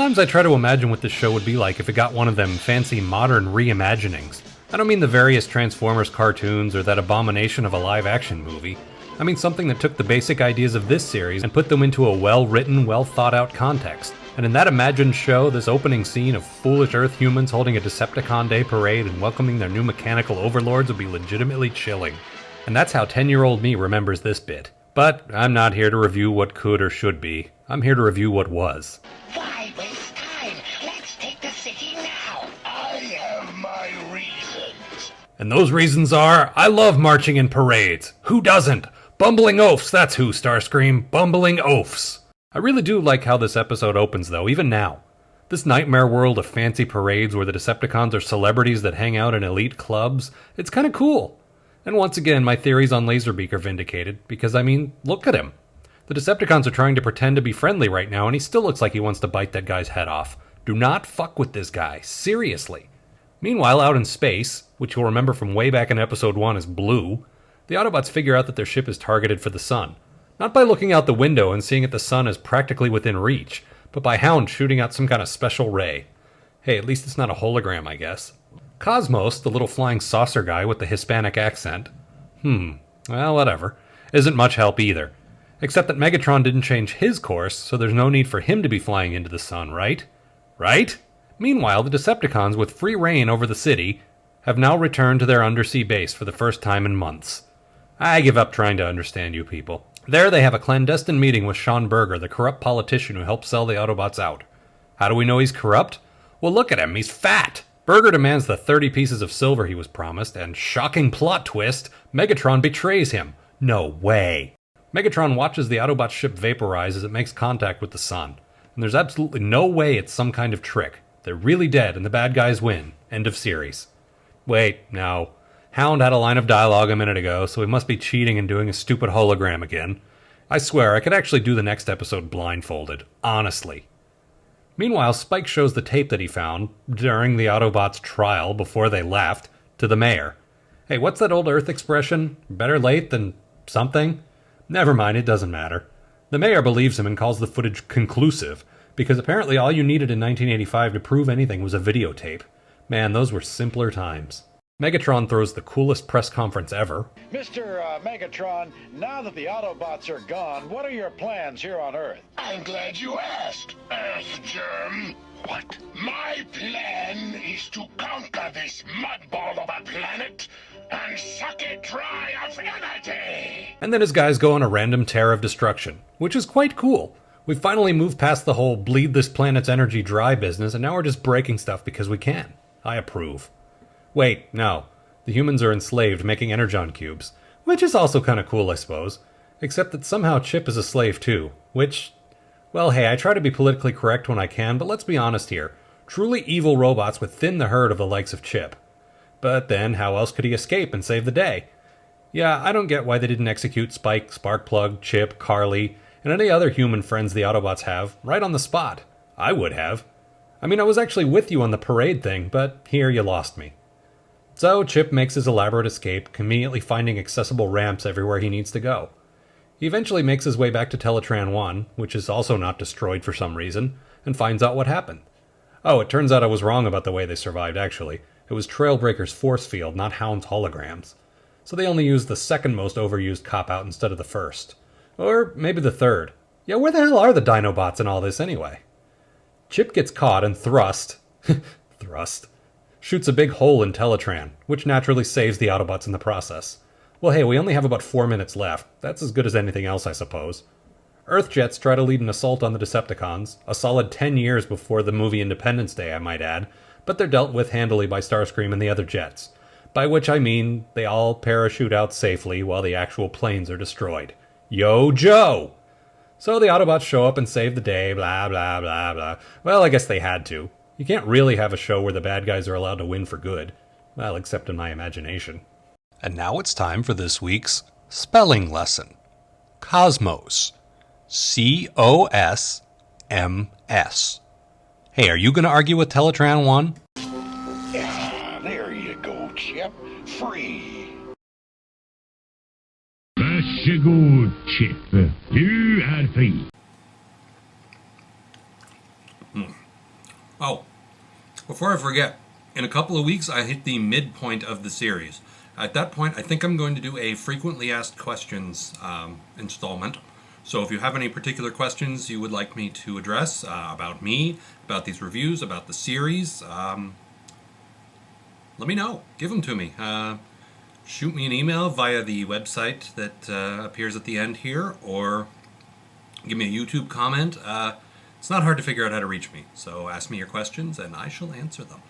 Sometimes I try to imagine what this show would be like if it got one of them fancy modern reimaginings. I don't mean the various Transformers cartoons or that abomination of a live-action movie. I mean something that took the basic ideas of this series and put them into a well-written, well-thought-out context. And in that imagined show, this opening scene of foolish Earth humans holding a Decepticon Day parade and welcoming their new mechanical overlords would be legitimately chilling. And that's how 10-year-old me remembers this bit. But I'm not here to review what could or should be. I'm here to review what was. Why waste time? Let's take the city now. I have my reasons. And those reasons are, I love marching in parades. Who doesn't? Bumbling oafs, that's who, Starscream. Bumbling oafs. I really do like how this episode opens, though, even now. This nightmare world of fancy parades where the Decepticons are celebrities that hang out in elite clubs, it's kind of cool. And once again, my theories on Laserbeak are vindicated, because, I mean, look at him. The Decepticons are trying to pretend to be friendly right now, and he still looks like he wants to bite that guy's head off. Do not fuck with this guy, seriously. Meanwhile, out in space, which you'll remember from way back in episode 1 as Blue, the Autobots figure out that their ship is targeted for the sun. Not by looking out the window and seeing that the sun is practically within reach, but by Hound shooting out some kind of special ray. Hey, at least it's not a hologram, I guess. Cosmos, the little flying saucer guy with the Hispanic accent, well, whatever, isn't much help either. Except that Megatron didn't change his course, so there's no need for him to be flying into the sun, right? Right? Meanwhile, the Decepticons, with free reign over the city, have now returned to their undersea base for the first time in months. I give up trying to understand you people. There they have a clandestine meeting with Sean Berger, the corrupt politician who helped sell the Autobots out. How do we know he's corrupt? Well, look at him, he's fat! Berger demands the 30 pieces of silver he was promised, and shocking plot twist, Megatron betrays him. No way. Megatron watches the Autobot ship vaporize as it makes contact with the sun. And there's absolutely no way it's some kind of trick. They're really dead and the bad guys win. End of series. Wait, no. Hound had a line of dialogue a minute ago, so he must be cheating and doing a stupid hologram again. I swear, I could actually do the next episode blindfolded. Honestly. Meanwhile, Spike shows the tape that he found during the Autobots' trial before they left to the mayor. Hey, what's that old Earth expression? Better late than something? Never mind, it doesn't matter. The mayor believes him and calls the footage conclusive, because apparently all you needed in 1985 to prove anything was a videotape. Man, those were simpler times. Megatron throws the coolest press conference ever. Mr. Megatron, now that the Autobots are gone, what are your plans here on Earth? I'm glad you asked, Earth Germ. What? My plan is to conquer this mudball of a planet and suck it dry of energy. And then his guys go on a random tear of destruction, which is quite cool. We've finally moved past the whole bleed this planet's energy dry business, and now we're just breaking stuff because we can. I approve. Wait, no. The humans are enslaved making energon cubes, which is also kind of cool, I suppose. Except that somehow Chip is a slave too, which... Well, hey, I try to be politically correct when I can, but let's be honest here. Truly evil robots would thin the herd of the likes of Chip. But then, how else could he escape and save the day? Yeah, I don't get why they didn't execute Spike, Sparkplug, Chip, Carly, and any other human friends the Autobots have, right on the spot. I would have. I mean, I was actually with you on the parade thing, but here you lost me. So, Chip makes his elaborate escape, conveniently finding accessible ramps everywhere he needs to go. He eventually makes his way back to Teletran 1, which is also not destroyed for some reason, and finds out what happened. Oh, it turns out I was wrong about the way they survived, actually. It was Trailbreaker's force field, not Hound's holograms. So they only used the second most overused cop-out instead of the first. Or maybe the third. Yeah, where the hell are the Dinobots in all this anyway? Chip gets caught and shoots a big hole in Teletran, which naturally saves the Autobots in the process. Well, hey, we only have about 4 minutes left. That's as good as anything else, I suppose. Earthjets try to lead an assault on the Decepticons, a solid 10 years before the movie Independence Day, I might add, but they're dealt with handily by Starscream and the other jets. By which I mean, they all parachute out safely while the actual planes are destroyed. Yo, Joe! So the Autobots show up and save the day, blah, blah, blah, blah. Well, I guess they had to. You can't really have a show where the bad guys are allowed to win for good. Well, except in my imagination. And now it's time for this week's spelling lesson. Cosmos. C-O-S-M-S. Hey, are you going to argue with Teletran 1? Yeah, there you go, Chip. Free. Varsågod, Chip. Du är fri. Oh, before I forget, in a couple of weeks I hit the midpoint of the series. At that point, I think I'm going to do a frequently asked questions installment. So if you have any particular questions you would like me to address about me, about these reviews, about the series, let me know. Give them to me. Shoot me an email via the website that appears at the end here, or give me a YouTube comment. It's not hard to figure out how to reach me. So ask me your questions and I shall answer them.